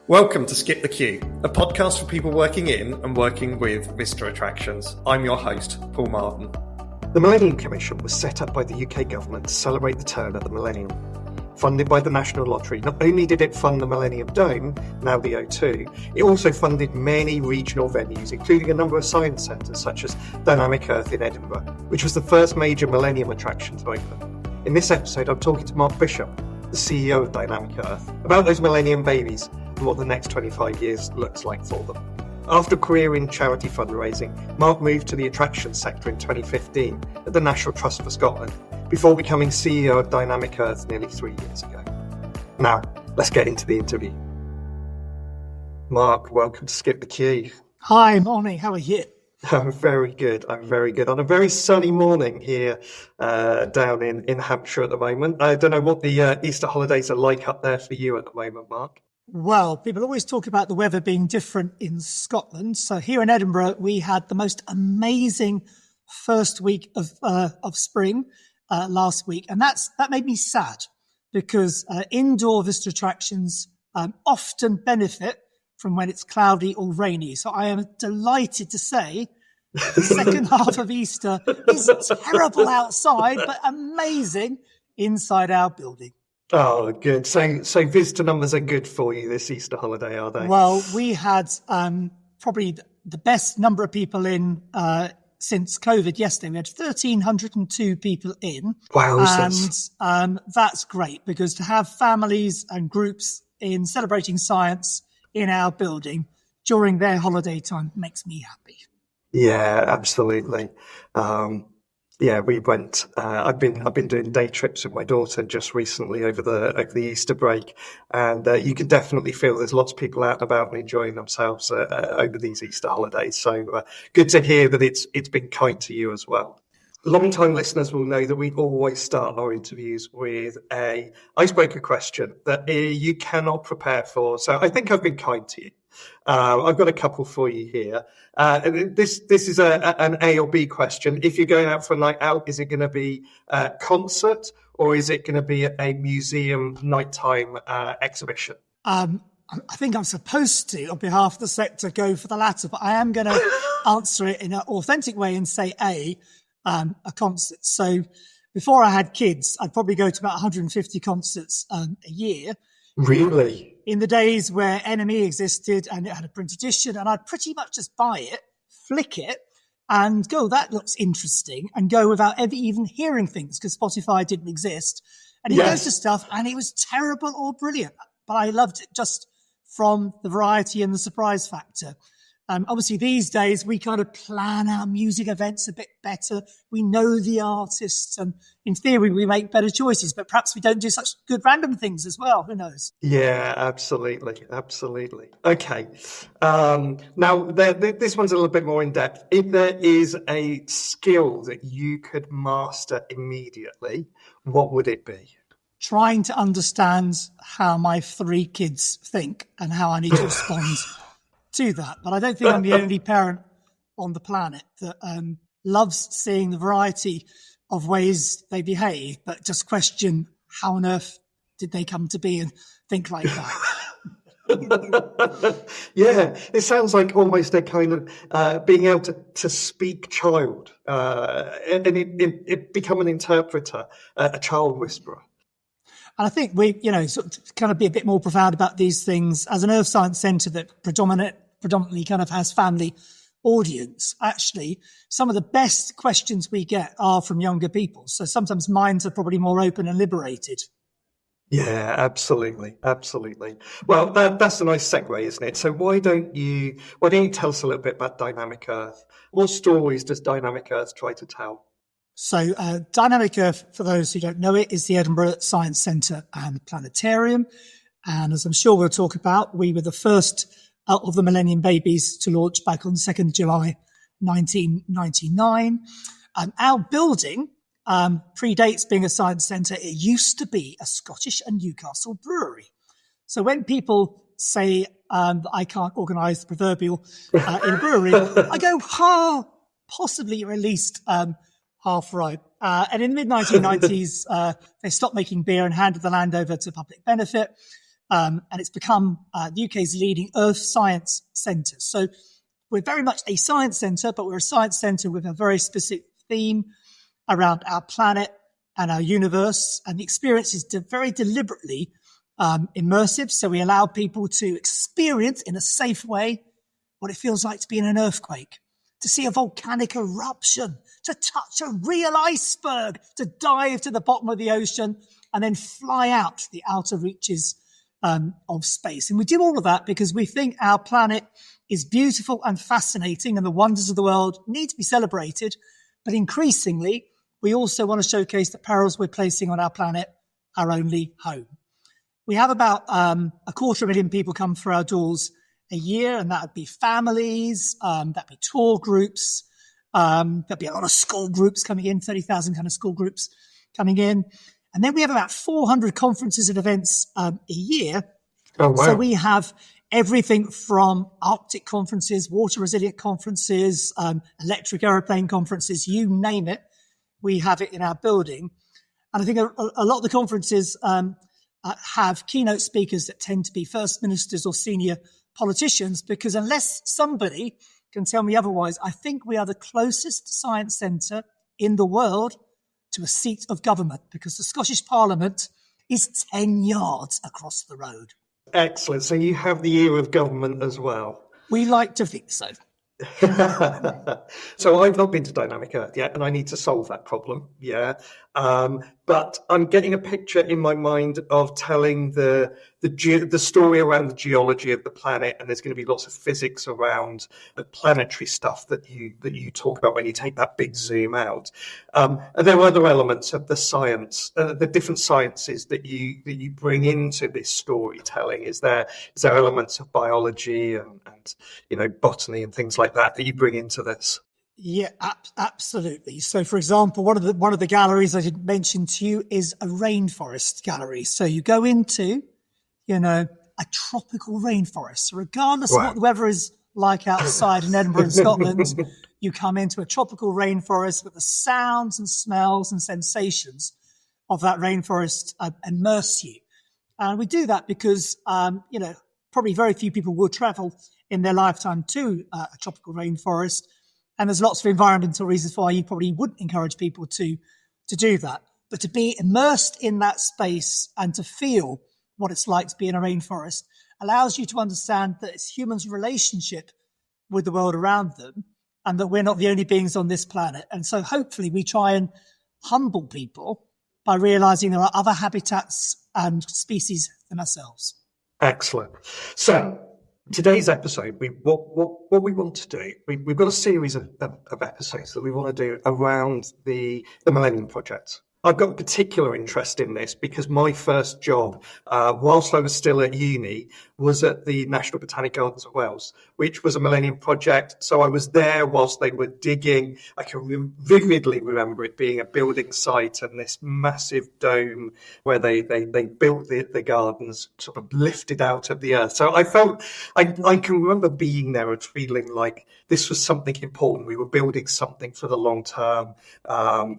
Welcome to Skip the Queue, a podcast for people working in and working with visitor attractions. I'm your host, Paul Marden. The Millennium Commission was set up by the UK government to celebrate the turn of the millennium. Funded by the National Lottery, not only did it fund the Millennium Dome, now the O2, it also funded many regional venues, including a number of science centres such as Dynamic Earth in Edinburgh, which was the first major Millennium attraction to open. In this episode, I'm talking to Mark Bishop, the CEO of Dynamic Earth, about those Millennium babies and what the next 25 years looks like for them. After a career in charity fundraising, Mark moved to the attractions sector in 2015 at the National Trust for Scotland, before becoming CEO of Dynamic Earth nearly 3 years ago. Now, let's get into the interview. Mark, welcome to Skip the Queue. Hi, morning. How are you? I'm very good. On a very sunny morning here down in Hampshire at the moment. I don't know what the Easter holidays are like up there for you at the moment, Mark. Well, people always talk about the weather being different in Scotland. So here in Edinburgh, we had the most amazing first week of spring last week. And that made me sad because indoor visitor attractions often benefit from when it's cloudy or rainy. So I am delighted to say the second half of Easter is terrible outside, but amazing inside our building. Oh, good. So visitor numbers are good for you this Easter holiday, are they? Well, we had probably the best number of people in since COVID yesterday. We had 1,302 people in. Wow. And that's great because to have families and groups in celebrating science in our building during their holiday time makes me happy. Yeah, absolutely. Yeah, we went. I've been doing day trips with my daughter just recently over the Easter break, and you can definitely feel there's lots of people out and about and enjoying themselves over these Easter holidays. So good to hear that it's been kind to you as well. Long-time listeners will know that we always start our interviews with a icebreaker question that you cannot prepare for. So I think I've been kind to you. I've got a couple for you here. This is an A or B question. If you're going out for a night out, is it going to be a concert or is it going to be a museum nighttime exhibition? I think I'm supposed to, on behalf of the sector, go for the latter, but I am going to answer it in an authentic way and say a concert. So before I had kids, I'd probably go to about 150 concerts a year. Really? In the days where NME existed and it had a print edition, and I'd pretty much just buy it, flick it, and go, that looks interesting, and go without ever even hearing things because Spotify didn't exist. And he goes to stuff, and it was terrible or brilliant, but I loved it just from the variety and the surprise factor. Obviously, these days, we kind of plan our music events a bit better. We know the artists, and in theory, we make better choices, but perhaps we don't do such good random things as well. Who knows? Yeah, absolutely. Okay. Now, this one's a little bit more in depth. If there is a skill that you could master immediately, what would it be? Trying to understand how my 3 kids think and how I need to respond to that. But I don't think I'm the only parent on the planet that loves seeing the variety of ways they behave, but just question how on earth did they come to be and think like that. Yeah, it sounds like almost a kind of being able to speak child and it become an interpreter, a child whisperer. And I think we, sort of kind of be a bit more profound about these things as an Earth Science Centre that predominantly kind of has family audience. Actually, some of the best questions we get are from younger people. So sometimes minds are probably more open and liberated. Yeah, absolutely. Well, that's a nice segue, isn't it? So why don't you tell us a little bit about Dynamic Earth? What stories does Dynamic Earth try to tell? So Dynamic Earth, for those who don't know it, is the Edinburgh Science Centre and Planetarium. And as I'm sure we'll talk about, we were the first of the Millennium babies to launch back on 2nd July 1999. Our building predates being a science centre. It used to be a Scottish and Newcastle brewery. So when people say that I can't organise the proverbial in a brewery, I go, possibly or at least half right. And in the mid-1990s, they stopped making beer and handed the land over to public benefit. and it's become the UK's leading Earth science centre. So we're very much a science centre, but we're a science centre with a very specific theme around our planet and our universe. And the experience is very deliberately immersive. So we allow people to experience in a safe way what it feels like to be in an earthquake, to see a volcanic eruption, to touch a real iceberg, to dive to the bottom of the ocean and then fly out to the outer reaches of space. And we do all of that because we think our planet is beautiful and fascinating and the wonders of the world need to be celebrated. But increasingly, we also want to showcase the perils we're placing on our planet our only home. We have about 250,000 people come through our doors a year, and that would be families, that'd be tour groups, there'd be a lot of school groups coming in, 30,000 kind of school groups coming in. And then we have about 400 conferences and events a year. Oh, wow. So we have everything from Arctic conferences, water resilient conferences, electric aeroplane conferences, you name it, we have it in our building. And I think a lot of the conferences have keynote speakers that tend to be first ministers or senior politicians, because unless somebody can tell me otherwise, I think we are the closest science centre in the world to a seat of government, because the Scottish Parliament is 10 yards across the road. Excellent. So you have the ear of government as well. We like to think so. So I've not been to Dynamic Earth yet, and I need to solve that problem. Yeah. But I'm getting a picture in my mind of telling the story around the geology of the planet, and there's going to be lots of physics around the planetary stuff that you talk about when you take that big zoom out. And there are other elements of the science, the different sciences that you bring into this storytelling. Is there elements of biology and botany and things like that you bring into this? Yeah, absolutely. So, for example, one of the galleries I did mention to you is a rainforest gallery. So you go into, a tropical rainforest. So regardless of what the weather is like outside in Edinburgh, in Scotland, you come into a tropical rainforest with the sounds and smells and sensations of that rainforest immerse you. And we do that because, probably very few people will travel in their lifetime to a tropical rainforest. And there's lots of environmental reasons why you probably wouldn't encourage people to do that. But to be immersed in that space and to feel what it's like to be in a rainforest allows you to understand that it's humans' relationship with the world around them and that we're not the only beings on this planet. And so hopefully we try and humble people by realizing there are other habitats and species than ourselves. Excellent. So today's episode, what we want to do, we've got a series of episodes that we want to do around the Millennium Project. I've got a particular interest in this because my first job, whilst I was still at uni, was at the National Botanic Gardens of Wales, which was a Millennium Project. So I was there whilst they were digging. I can vividly remember it being a building site and this massive dome where they built the gardens, sort of lifted out of the earth. So I can remember being there and feeling like this was something important. We were building something for the long term.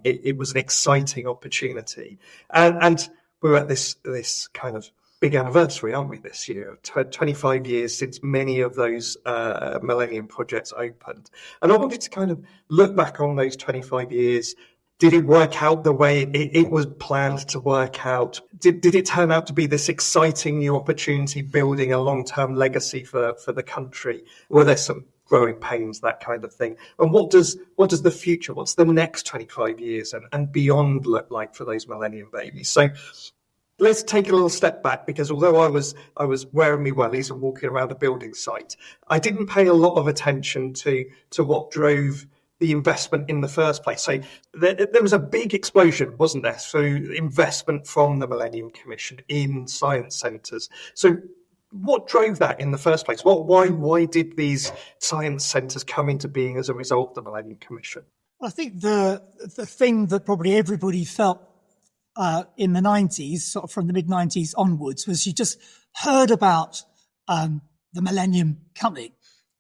It was an exciting opportunity. And we're at this kind of big anniversary, aren't we, this year? 25 years since many of those Millennium Projects opened. And I wanted to kind of look back on those 25 years. Did it work out the way it was planned to work out? Did it turn out to be this exciting new opportunity, building a long-term legacy for the country? Were there some growing pains, that kind of thing? And what does the future, what's the next 25 years and beyond look like for those Millennium babies? So let's take a little step back, because although I was wearing my wellies and walking around a building site, I didn't pay a lot of attention to what drove the investment in the first place. So there was a big explosion, wasn't there, through investment from the Millennium Commission in science centres. So what drove that in the first place? Why did these science centres come into being as a result of the Millennium Commission? I think the thing that probably everybody felt in the 90s, sort of from the mid-90s onwards, was you just heard about the millennium coming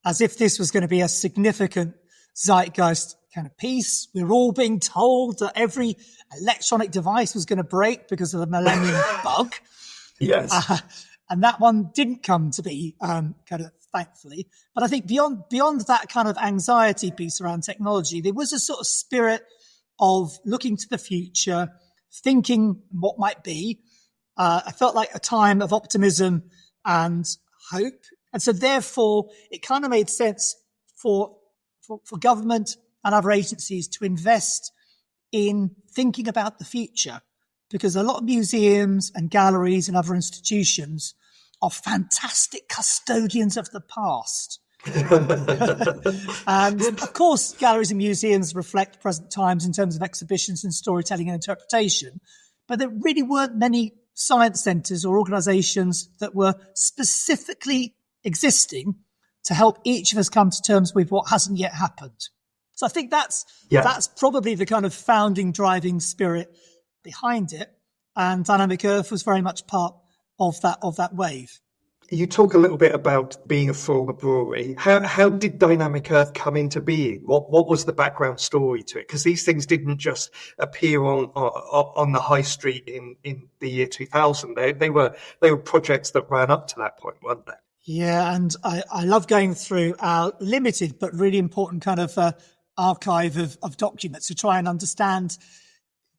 as if this was going to be a significant zeitgeist kind of piece. We were all being told that every electronic device was going to break because of the millennium bug. Yes. And that one didn't come to be, kind of thankfully. But I think beyond that kind of anxiety piece around technology, there was a sort of spirit of looking to the future, thinking what might be. I felt like a time of optimism and hope. And so therefore, it kind of made sense for government and other agencies to invest in thinking about the future, because a lot of museums and galleries and other institutions are fantastic custodians of the past. And of course, galleries and museums reflect present times in terms of exhibitions and storytelling and interpretation, but there really weren't many science centres or organisations that were specifically existing to help each of us come to terms with what hasn't yet happened. So I think that's probably the kind of founding driving spirit behind it. And Dynamic Earth was very much part of that wave. You talk a little bit about being a former brewery. How did Dynamic Earth come into being? What was the background story to it? Because these things didn't just appear on the high street in the year 2000. They were projects that ran up to that point, weren't they? Yeah, and I love going through our limited but really important kind of archive of documents to try and understand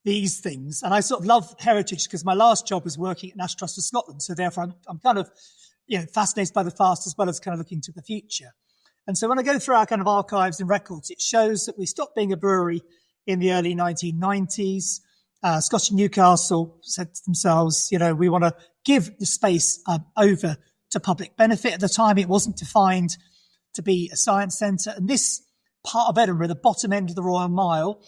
these things. And I sort of love heritage because my last job was working at National Trust of Scotland. So therefore I'm kind of, fascinated by the past as well as kind of looking to the future. And so when I go through our kind of archives and records, it shows that we stopped being a brewery in the early 1990s. Scottish Newcastle said to themselves, we want to give the space over to public benefit. At the time, it wasn't defined to be a science centre. And this part of Edinburgh, the bottom end of the Royal Mile,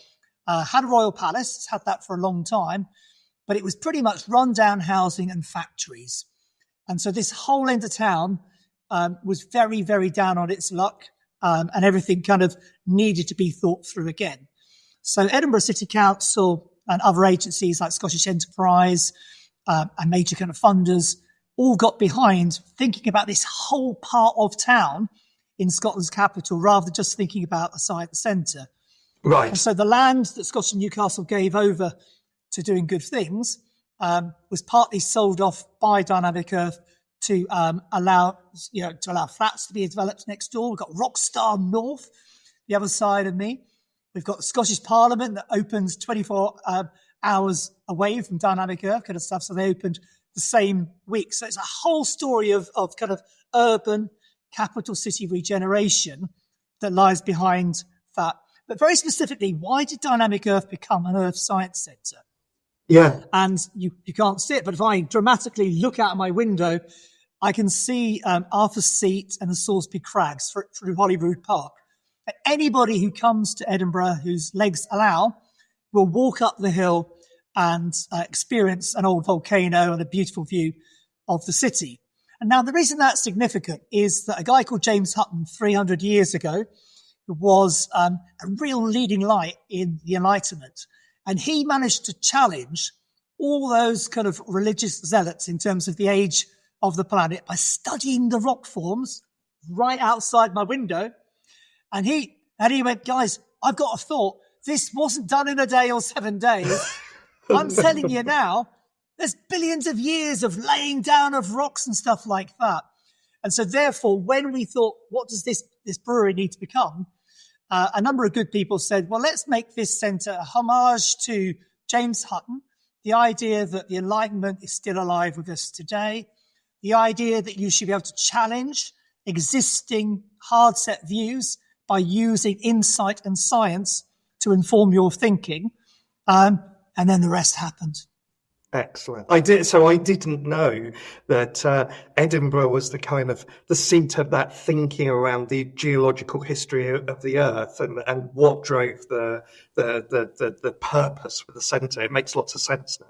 had a royal palace. It's had that for a long time, but it was pretty much run-down housing and factories. And so this whole end of town was very, very down on its luck, and everything kind of needed to be thought through again. So Edinburgh City Council and other agencies like Scottish Enterprise and major kind of funders all got behind thinking about this whole part of town in Scotland's capital rather than just thinking about a science centre. Right. And so the land that Scottish Newcastle gave over to doing good things was partly sold off by Dynamic Earth to allow flats to be developed next door. We've got Rockstar North, the other side of me. We've got the Scottish Parliament that opens 24 hours away from Dynamic Earth kind of stuff. So they opened the same week. So it's a whole story of kind of urban capital city regeneration that lies behind that. But very specifically, why did Dynamic Earth become an Earth Science Centre? Yeah. And you can't see it, but if I dramatically look out of my window, I can see Arthur's Seat and the Salisbury Crags through Holyrood Park. And anybody who comes to Edinburgh whose legs allow will walk up the hill and experience an old volcano and a beautiful view of the city. And now the reason that's significant is that a guy called James Hutton 300 years ago was a real leading light in the Enlightenment. And he managed to challenge all those kind of religious zealots in terms of the age of the planet by studying the rock forms right outside my window. And he went, guys, I've got a thought. This wasn't done in a day or 7 days. I'm telling you now, there's billions of years of laying down of rocks and stuff like that. And so therefore, when we thought, what does this brewery need to become? A number of good people said, well, let's make this centre a homage to James Hutton, the idea that the Enlightenment is still alive with us today, the idea that you should be able to challenge existing hard set views by using insight and science to inform your thinking. And then the rest happened. Excellent. I didn't know that Edinburgh was the seat of that thinking around the geological history of the Earth and what drove the purpose for the centre. It makes lots of sense now.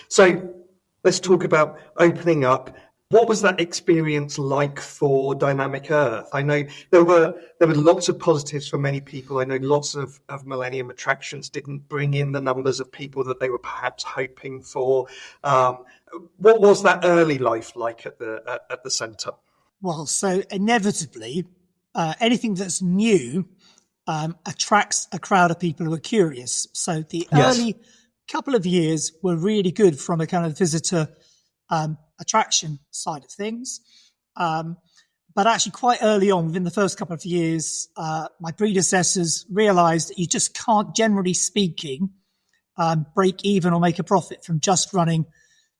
So let's talk about opening up. What was that experience like for Dynamic Earth? I know there were lots of positives for many people. I know lots of Millennium attractions didn't bring in the numbers of people that they were perhaps hoping for. What was that early life like at the centre? Well, so inevitably, anything that's new attracts a crowd of people who are curious. So the early couple of years were really good from a kind of visitor attraction side of things. But actually quite early on, within the first couple of years, my predecessors realised that you just can't, generally speaking, break even or make a profit from just running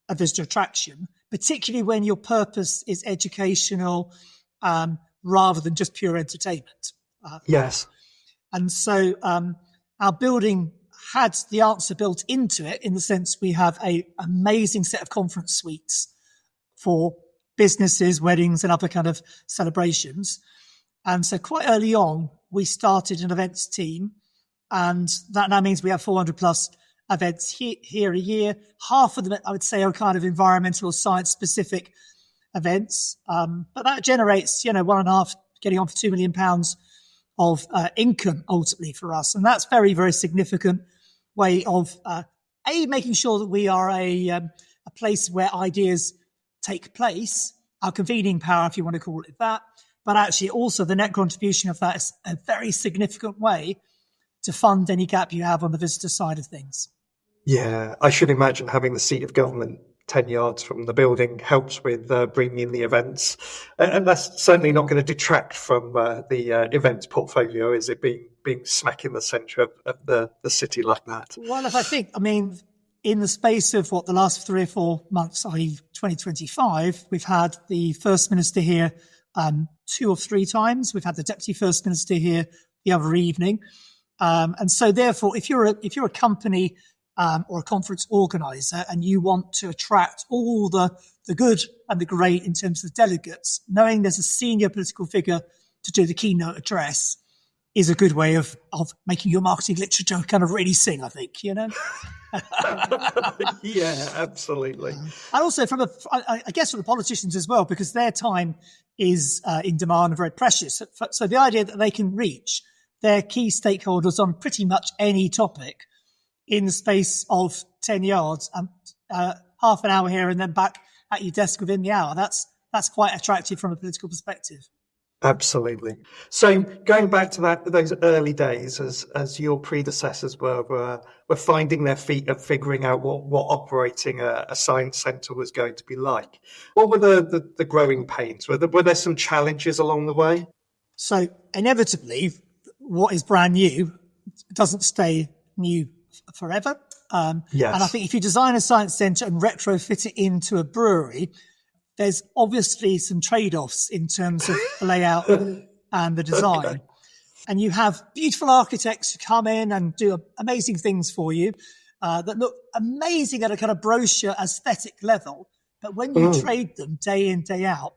a visitor attraction, particularly when your purpose is educational rather than just pure entertainment. Yes. And so our building had the answer built into it, in the sense we have an amazing set of conference suites for businesses, weddings and other kind of celebrations. And so quite early on, we started an events team, and that now means we have 400 plus events here a year. Half of them, I would say, are kind of environmental or science specific events. But that generates, £1.5, getting on for £2 million of income ultimately for us. And that's very, very significant way of, making sure that we are a place where ideas take place, our convening power, if you want to call it that. But actually also the net contribution of that is a very significant way to fund any gap you have on the visitor side of things. Yeah, I should imagine having the seat of government 10 yards from the building helps with bringing in the events. And that's certainly not going to detract from the events portfolio, is it, being smack in the centre of the city like that? Well, in the space of the last 3 or 4 months, i.e. 2025, we've had the First Minister here 2 or 3 times. We've had the Deputy First Minister here the other evening. And so therefore, if you're a company or a conference organizer and you want to attract all the good and the great in terms of delegates, knowing there's a senior political figure to do the keynote address is a good way of making your marketing literature kind of really sing, I think, Yeah, absolutely. And also I guess from the politicians as well, because their time is in demand and very precious. So the idea that they can reach their key stakeholders on pretty much any topic in the space of 10 yards, half an hour here and then back at your desk within the hour, that's quite attractive from a political perspective. Absolutely. So going back to those early days, as your predecessors were finding their feet and figuring out what operating a science centre was going to be like, what were the growing pains? Were there some challenges along the way? So inevitably, what is brand new doesn't stay new forever. Yes. And I think if you design a science centre and retrofit it into a brewery, there's obviously some trade-offs in terms of the layout and the design. Okay. And you have beautiful architects who come in and do amazing things for you that look amazing at a kind of brochure aesthetic level. But when you trade them day in, day out,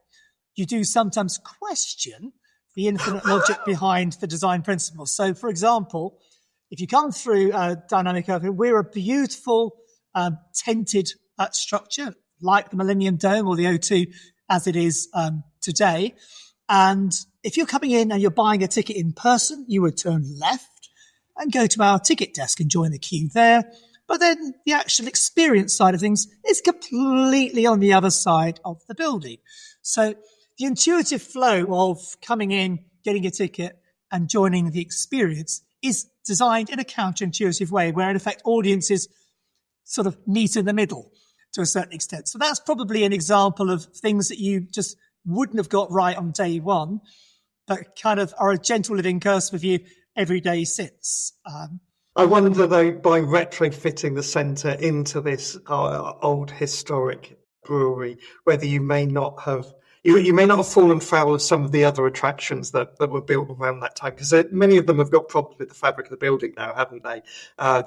you do sometimes question the infinite logic behind the design principles. So, for example, if you come through Dynamic Open, we're a beautiful tented structure, like the Millennium Dome or the O2 as it is today. And if you're coming in and you're buying a ticket in person, you would turn left and go to our ticket desk and join the queue there. But then the actual experience side of things is completely on the other side of the building. So the intuitive flow of coming in, getting a ticket and joining the experience is designed in a counterintuitive way where, in effect, audiences sort of meet in the middle to a certain extent. So that's probably an example of things that you just wouldn't have got right on day one, but kind of are a gentle living curse with you every day since. I wonder, though, by retrofitting the centre into this old historic brewery, whether you may not have fallen foul of some of the other attractions that were built around that time, because many of them have got problems with the fabric of the building now, haven't they?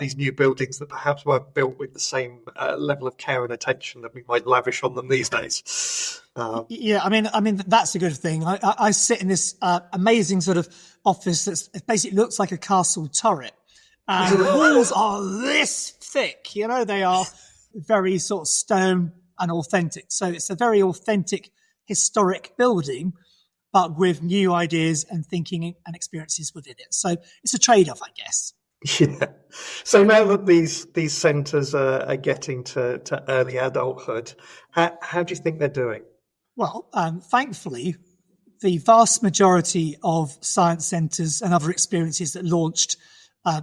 These new buildings that perhaps weren't built with the same level of care and attention that we might lavish on them these days. Yeah, I mean that's a good thing. I sit in this amazing sort of office that basically looks like a castle turret, and the walls are this thick. They are very sort of stone and authentic. So it's a very authentic historic building, but with new ideas and thinking and experiences within it. So it's a trade-off, I guess. Yeah. So now that these centres are getting to early adulthood, how do you think they're doing? Well, thankfully, the vast majority of science centres and other experiences that launched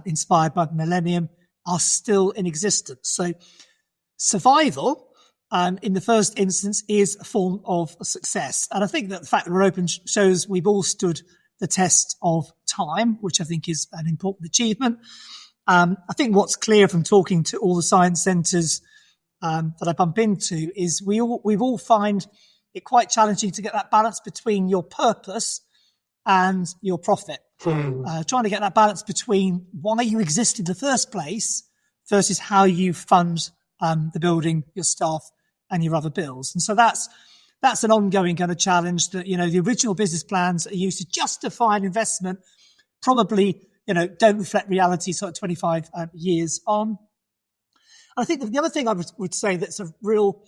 inspired by the Millennium are still in existence. So survival in the first instance is a form of success. And I think that the fact that we're open shows we've all stood the test of time, which I think is an important achievement. I think what's clear from talking to all the science centres that I bump into is we've all find it quite challenging to get that balance between your purpose and your profit. Trying to get that balance between why you exist in the first place versus how you fund the building, your staff, and your other bills. And so that's an ongoing kind of challenge that, the original business plans that are used to justify an investment probably, don't reflect reality sort of 25 years on. I think the other thing I would say that's a real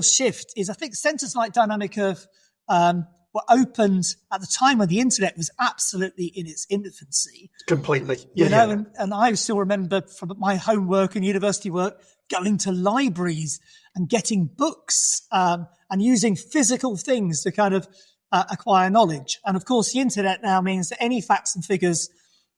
shift is I think centres like Dynamic Earth were opened at the time when the internet was absolutely in its infancy. Completely. And I still remember from my homework and university work going to libraries and getting books and using physical things to kind of acquire knowledge. And of course, the internet now means that any facts and figures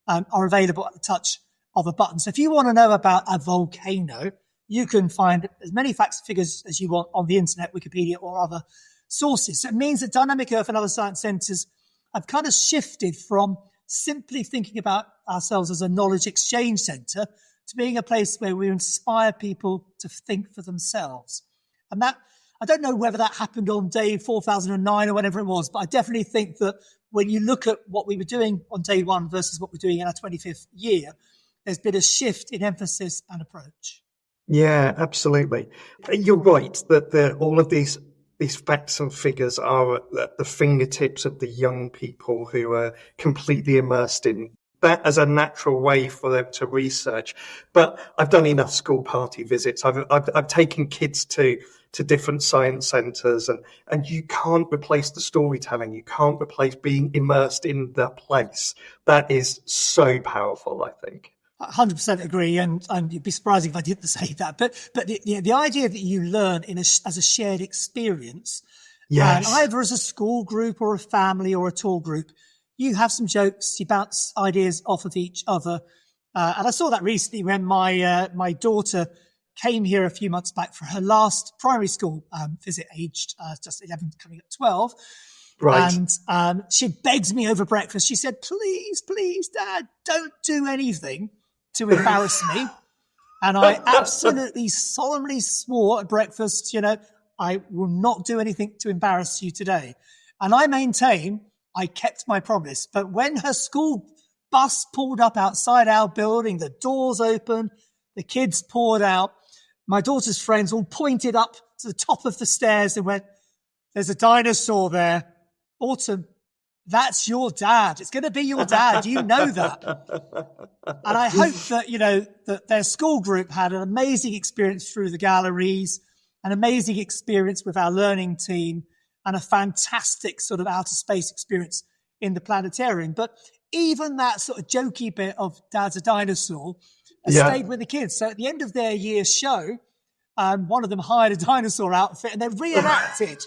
are available at the touch of a button. So if you want to know about a volcano, you can find as many facts and figures as you want on the internet, Wikipedia, or other sources. So it means that Dynamic Earth and other science centres have kind of shifted from simply thinking about ourselves as a knowledge exchange centre to being a place where we inspire people to think for themselves. And that, I don't know whether that happened on day 4009 or whatever it was, but I definitely think that when you look at what we were doing on day one versus what we're doing in our 25th year, there's been a shift in emphasis and approach. Yeah, absolutely. You're right that all of these facts and figures are at the fingertips of the young people who are completely immersed in that as a natural way for them to research. But I've done enough school party visits. I've taken kids to different science centres, and you can't replace the storytelling. You can't replace being immersed in the place. That is so powerful, I think. 100% agree, and you'd be surprised if I didn't say that. But the idea that you learn as a shared experience, yes, and either as a school group or a family or a tour group, you have some jokes, you bounce ideas off of each other. And I saw that recently when my daughter came here a few months back for her last primary school visit, aged just 11, coming up 12. Right. And she begged me over breakfast. She said, please, Dad, don't do anything to embarrass me. And I absolutely solemnly swore at breakfast, I will not do anything to embarrass you today. And I maintain I kept my promise. But when her school bus pulled up outside our building, the doors opened, the kids poured out, my daughter's friends all pointed up to the top of the stairs and went, "There's a dinosaur there. Autumn, that's your dad. It's going to be your dad. You know that." And I hope that, that their school group had an amazing experience through the galleries, an amazing experience with our learning team, and a fantastic sort of outer space experience in the planetarium. But even that sort of jokey bit of Dad's a dinosaur stayed with the kids. So at the end of their year show, one of them hired a dinosaur outfit and they reenacted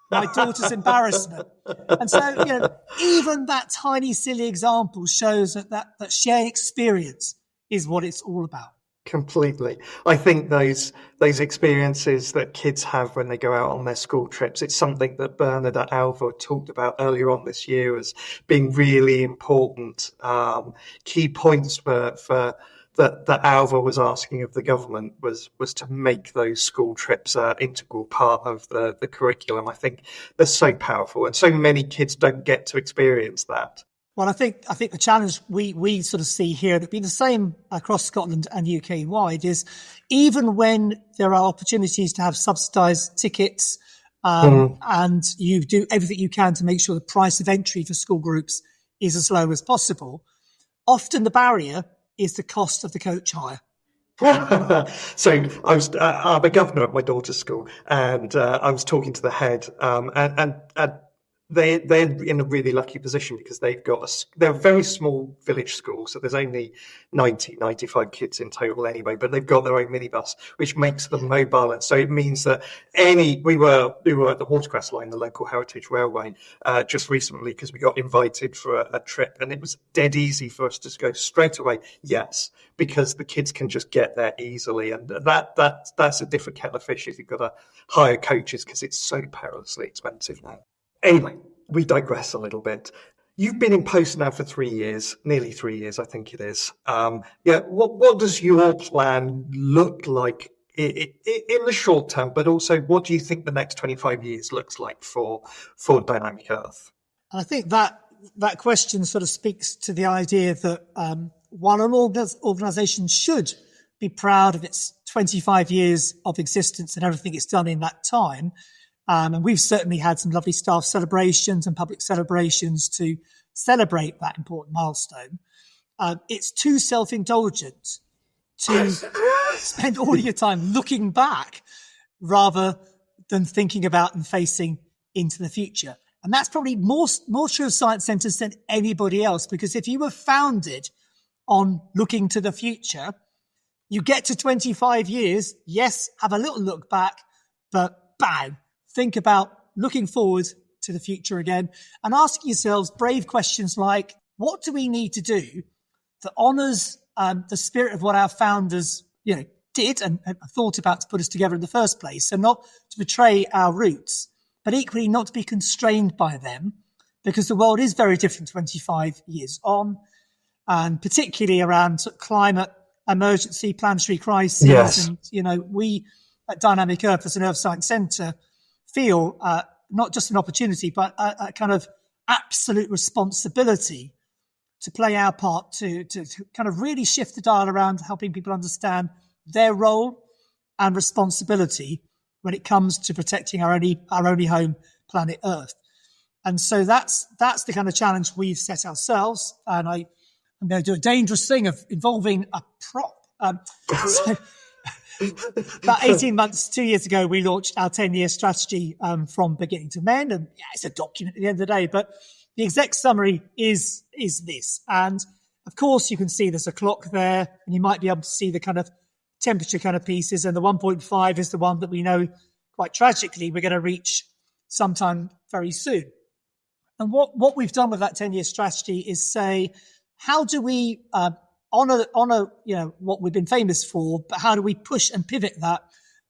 my daughter's embarrassment. And so, even that tiny, silly example shows that shared experience is what it's all about. Completely. I think those experiences that kids have when they go out on their school trips, it's something that Bernard at Alva talked about earlier on this year as being really important. Key points for that Alva was asking of the government was to make those school trips an integral part of the curriculum. I think they're so powerful, and so many kids don't get to experience that. Well, I think the challenge we sort of see here, that'd be the same across Scotland and UK wide, is even when there are opportunities to have subsidised tickets, and you do everything you can to make sure the price of entry for school groups is as low as possible, often the barrier is the cost of the coach hire. So I'm a governor at my daughter's school, and I was talking to the head, and they're in a really lucky position because they're a very small village school, so there's only 95 kids in total anyway, but they've got their own minibus, which makes them mobile. And so it means that we were at the Watercress Line, the local heritage railway, just recently because we got invited for a trip, and it was dead easy for us to go straight away, yes, because the kids can just get there easily. And that's a different kettle of fish if you've got to hire coaches because it's so perilously expensive now. Anyway, we digress a little bit. You've been in post now for 3 years, nearly 3 years, I think it is. What does your plan look like in the short term, but also what do you think the next 25 years looks like for Dynamic Earth? I think that question sort of speaks to the idea that while an organisation should be proud of its 25 years of existence and everything it's done in that time, and we've certainly had some lovely staff celebrations and public celebrations to celebrate that important milestone. It's too self-indulgent to spend all your time looking back rather than thinking about and facing into the future. And that's probably more true of science centres than anybody else, because if you were founded on looking to the future, you get to 25 years, yes, have a little look back, but bang, think about looking forward to the future again and asking yourselves brave questions like, what do we need to do that honours the spirit of what our founders, did and thought about to put us together in the first place, and not to betray our roots, but equally not to be constrained by them, because the world is very different 25 years on, and particularly around sort of climate emergency, planetary crisis. Yes. And, we at Dynamic Earth as an Earth Science Centre feel not just an opportunity, but a kind of absolute responsibility to play our part to kind of really shift the dial around helping people understand their role and responsibility when it comes to protecting our only home, planet Earth. And so that's the kind of challenge we've set ourselves. And I'm going to do a dangerous thing of involving a prop. About 18 months, 2 years ago, we launched our 10-year strategy from beginning to end. And it's a document at the end of the day, but the exec summary is this. And of course, you can see there's a clock there, and you might be able to see the kind of temperature kind of pieces. And the 1.5 is the one that we know quite tragically we're going to reach sometime very soon. And what we've done with that 10-year strategy is say, how do we honor what we've been famous for, but how do we push and pivot that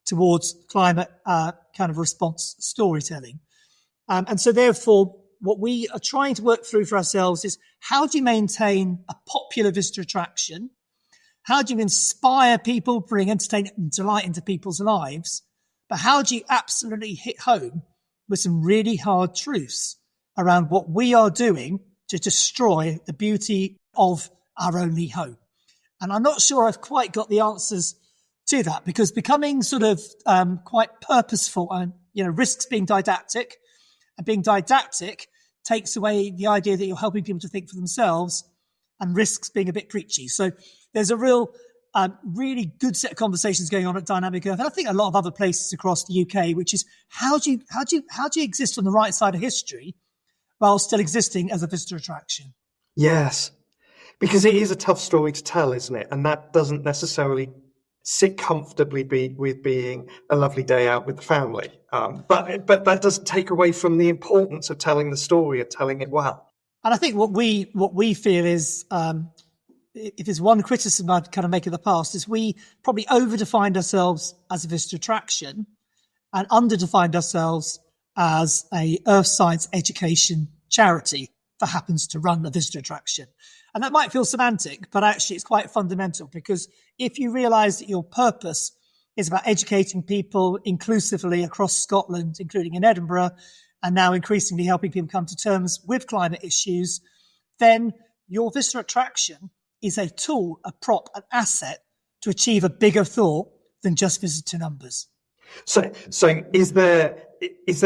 towards climate kind of response storytelling? And so therefore, what we are trying to work through for ourselves is, how do you maintain a popular visitor attraction? How do you inspire people, bring entertainment and delight into people's lives? But how do you absolutely hit home with some really hard truths around what we are doing to destroy the beauty of our only home? And I'm not sure I've quite got the answers to that, because becoming sort of quite purposeful and, risks being didactic, and being didactic takes away the idea that you're helping people to think for themselves, and risks being a bit preachy. So there's a real, really good set of conversations going on at Dynamic Earth, and I think a lot of other places across the UK, which is how do you exist on the right side of history while still existing as a visitor attraction? Yes, because it is a tough story to tell, isn't it? And that doesn't necessarily sit comfortably with being a lovely day out with the family. But that doesn't take away from the importance of telling the story and telling it well. And I think what we feel is, if there's one criticism I'd kind of make of the past, is we probably over-defined ourselves as a visitor attraction and under-defined ourselves as a earth science education charity that happens to run a visitor attraction. And that might feel semantic, but actually it's quite fundamental, because if you realise that your purpose is about educating people inclusively across Scotland, including in Edinburgh, and now increasingly helping people come to terms with climate issues, then your visitor attraction is a tool, a prop, an asset to achieve a bigger thought than just visitor numbers. So is there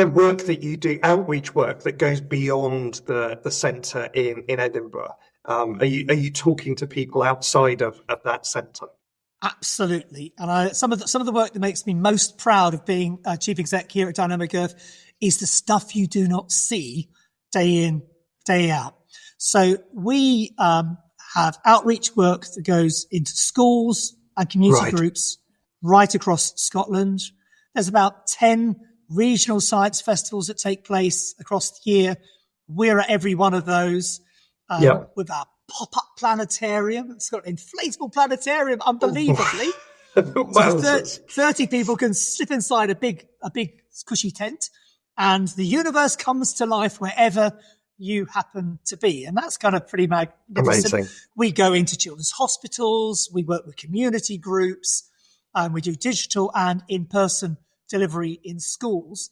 work that you do, outreach work, that goes beyond the centre in Edinburgh? Are you talking to people outside of that centre? Absolutely. And some of the work that makes me most proud of being chief exec here at Dynamic Earth is the stuff you do not see day in, day out. So we have outreach work that goes into schools and community groups right across Scotland. There's about 10 regional science festivals that take place across the year. We're at every one of those with our pop-up planetarium. It's got an inflatable planetarium, unbelievably. So 30 people can slip inside a big cushy tent, and the universe comes to life wherever you happen to be. And that's kind of pretty magnificent. Amazing. We go into children's hospitals, we work with community groups, we do digital and in-person delivery in schools.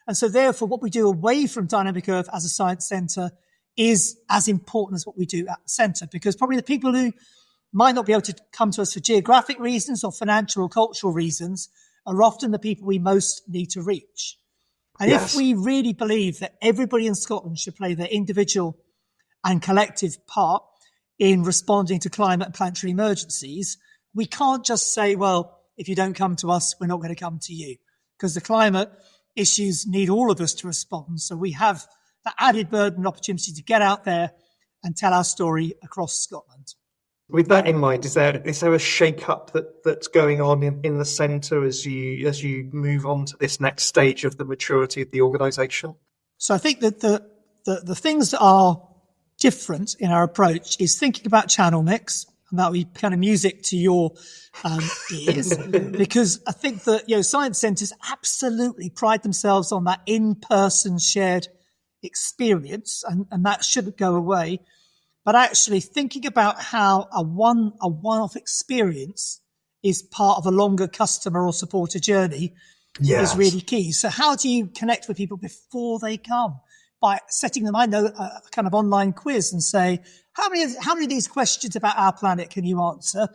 And so therefore what we do away from Dynamic Earth as a science centre is as important as what we do at the centre, because probably the people who might not be able to come to us for geographic reasons or financial or cultural reasons are often the people we most need to reach. And if we really believe that everybody in Scotland should play their individual and collective part in responding to climate and planetary emergencies, we can't just say, well, if you don't come to us, we're not going to come to you, because the climate issues need all of us to respond. So we have the added burden and opportunity to get out there and tell our story across Scotland. With that in mind, is there a shake-up that's going on in the centre as you move on to this next stage of the maturity of the organisation? So I think that the things that are different in our approach is thinking about channel mix, and that will be kind of music to your ears, because I think that science centres absolutely pride themselves on that in-person shared experience, and that shouldn't go away. But actually thinking about how a one-off experience is part of a longer customer or supporter journey is really key. So how do you connect with people before they come? By setting them, a kind of online quiz and say, how many of these questions about our planet can you answer?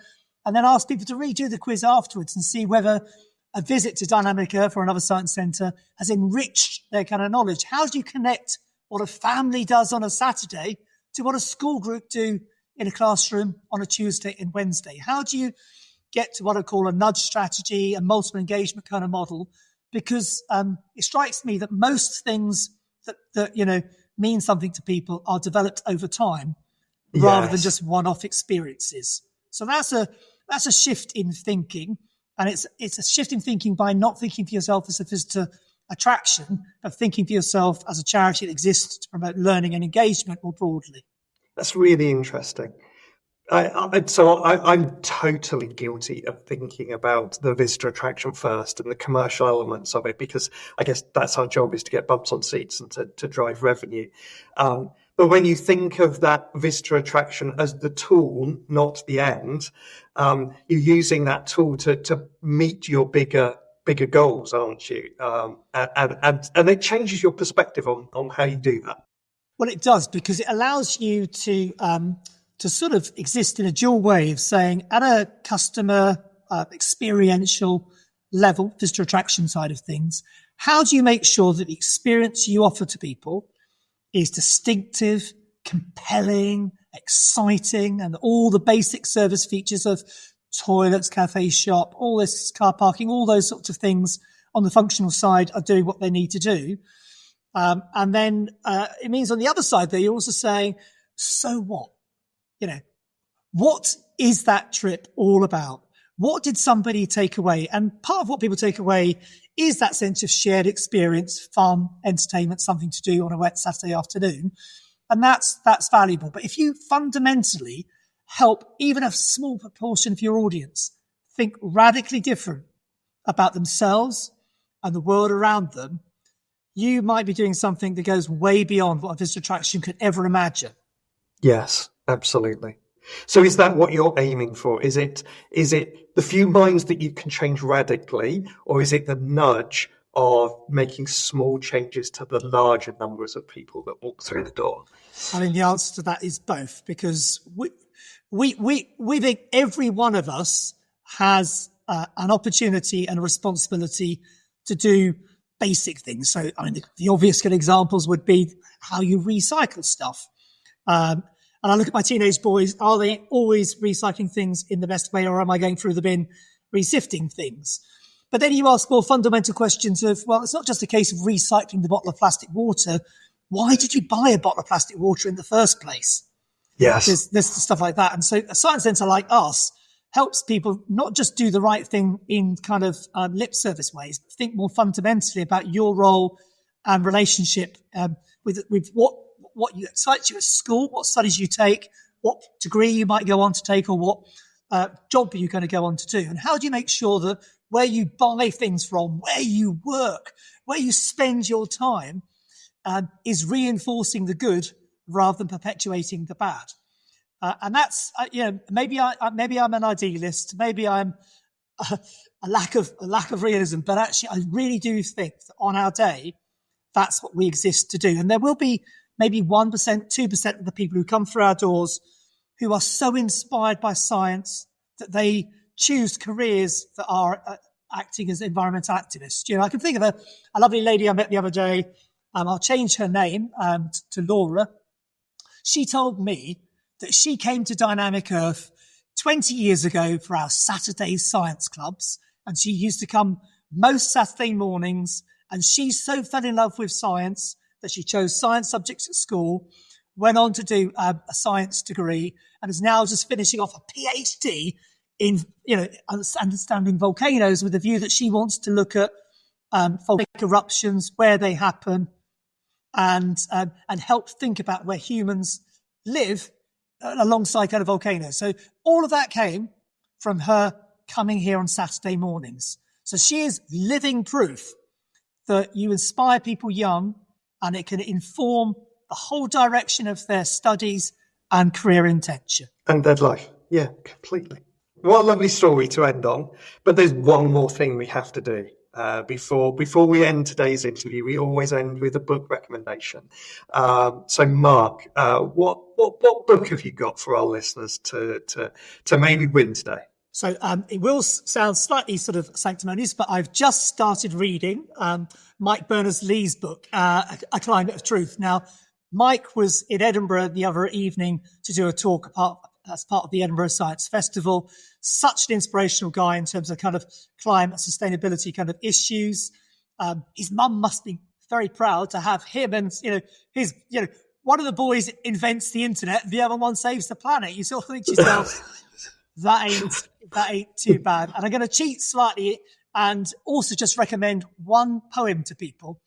And then ask people to redo the quiz afterwards and see whether a visit to Dynamic Earth or another science centre has enriched their kind of knowledge. How do you connect what a family does on a Saturday to what a school group do in a classroom on a Tuesday and Wednesday? How do you get to what I call a nudge strategy, a multiple engagement kind of model? Because it strikes me that most things that mean something to people are developed over time rather than just one-off experiences. So that's a shift in thinking, and it's a shift in thinking by not thinking for yourself as a visitor attraction, but thinking for yourself as a charity that exists to promote learning and engagement more broadly. That's really interesting. I'm totally guilty of thinking about the visitor attraction first and the commercial elements of it, because I guess that's our job, is to get bumps on seats and to drive revenue. But when you think of that visitor attraction as the tool, not the end, you're using that tool to meet your bigger goals, aren't you? And it changes your perspective on how you do that. Well, it does, because it allows you to sort of exist in a dual way of saying, at a customer experiential level, visitor attraction side of things, how do you make sure that the experience you offer to people is distinctive, compelling, exciting, and all the basic service features of toilets, cafe, shop, all this, car parking, all those sorts of things on the functional side are doing what they need to do. And then it means on the other side there, you're also saying, so what? What is that trip all about? What did somebody take away? And part of what people take away is that sense of shared experience, fun, entertainment, something to do on a wet Saturday afternoon. And that's valuable. But if you fundamentally help even a small proportion of your audience think radically different about themselves and the world around them, you might be doing something that goes way beyond what a visitor attraction could ever imagine. Yes, absolutely. So is that what you're aiming for? Is it the few minds that you can change radically, or is it the nudge of making small changes to the larger numbers of people that walk through the door? I mean, the answer to that is both, because we think every one of us has an opportunity and a responsibility to do basic things. So, I mean, the obvious good examples would be how you recycle stuff. And I look at my teenage boys, are they always recycling things in the best way, or am I going through the bin resifting things? But then you ask more fundamental questions of, well, it's not just a case of recycling the bottle of plastic water why did you buy a bottle of plastic water in the first place? Yes. There's stuff like that. And so a science centre like us helps people not just do the right thing in kind of lip service ways, but think more fundamentally about your role and relationship with what excites you at school, what studies you take, what degree you might go on to take, or what job are you going to go on to do. And how do you make sure that where you buy things from, where you work, where you spend your time is reinforcing the good rather than perpetuating the bad. And that's, maybe I'm an idealist, maybe I'm a lack of realism, but actually I really do think that on our day, that's what we exist to do. And there will be maybe 1%, 2% of the people who come through our doors who are so inspired by science that they choose careers that are acting as environmental activists. I can think of a lovely lady I met the other day. I'll change her name to Laura. She told me that she came to Dynamic Earth 20 years ago for our Saturday science clubs. And she used to come most Saturday mornings. And she so fell in love with science that she chose science subjects at school, went on to do a science degree, and is now just finishing off a PhD in, understanding volcanoes with a view that she wants to look at volcanic eruptions, where they happen, and help think about where humans live alongside kind of volcanoes. So all of that came from her coming here on Saturday mornings. So she is living proof that you inspire people young and it can inform the whole direction of their studies and career intention. And their life. Yeah, completely. What a lovely story to end on. But there's one more thing we have to do. Before we end today's interview, we always end with a book recommendation. So Mark, what book have you got for our listeners to maybe win today? So it will sound slightly sort of sanctimonious, but I've just started reading Mike Berners-Lee's book, A Climate of Truth. Now, Mike was in Edinburgh the other evening to do a talk as part of the Edinburgh Science Festival. Such an inspirational guy in terms of kind of climate sustainability kind of issues. His mum must be very proud to have him, and one of the boys invents the internet, the other one saves the planet. You sort of think to yourself, that ain't too bad. And I'm going to cheat slightly and also just recommend one poem to people.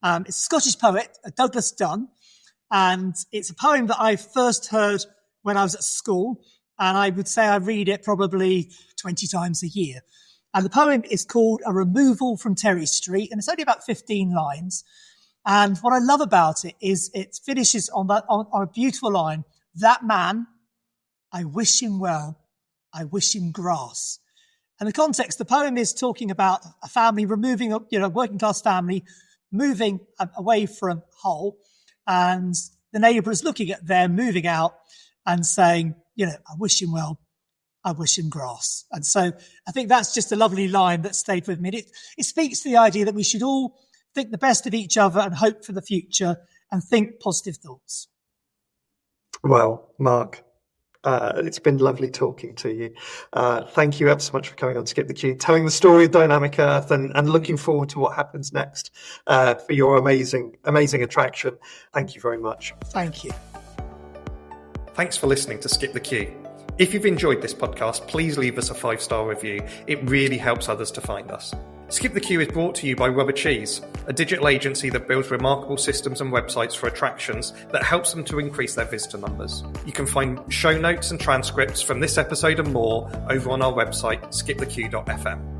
It's a Scottish poet, Douglas Dunn, and it's a poem that I first heard when I was at school, and I would say I read it probably 20 times a year. And the poem is called A Removal from Terry Street, and it's only about 15 lines. And what I love about it is it finishes on a beautiful line, that man, I wish him well, I wish him grass. And the context, the poem is talking about a family removing, a working class family moving away from Hull, and the neighbour is looking at them moving out and saying, I wish him well, I wish him grass. And so I think that's just a lovely line that stayed with me. It speaks to the idea that we should all think the best of each other and hope for the future and think positive thoughts. Well, Mark, it's been lovely talking to you. Thank you ever so much for coming on Skip the Queue, telling the story of Dynamic Earth and looking forward to what happens next for your amazing attraction. Thank you very much. Thank you. Thanks for listening to Skip the Queue. If you've enjoyed this podcast, please leave us a 5-star review. It really helps others to find us. Skip the Queue is brought to you by Rubber Cheese, a digital agency that builds remarkable systems and websites for attractions that helps them to increase their visitor numbers. You can find show notes and transcripts from this episode and more over on our website, skipthequeue.fm.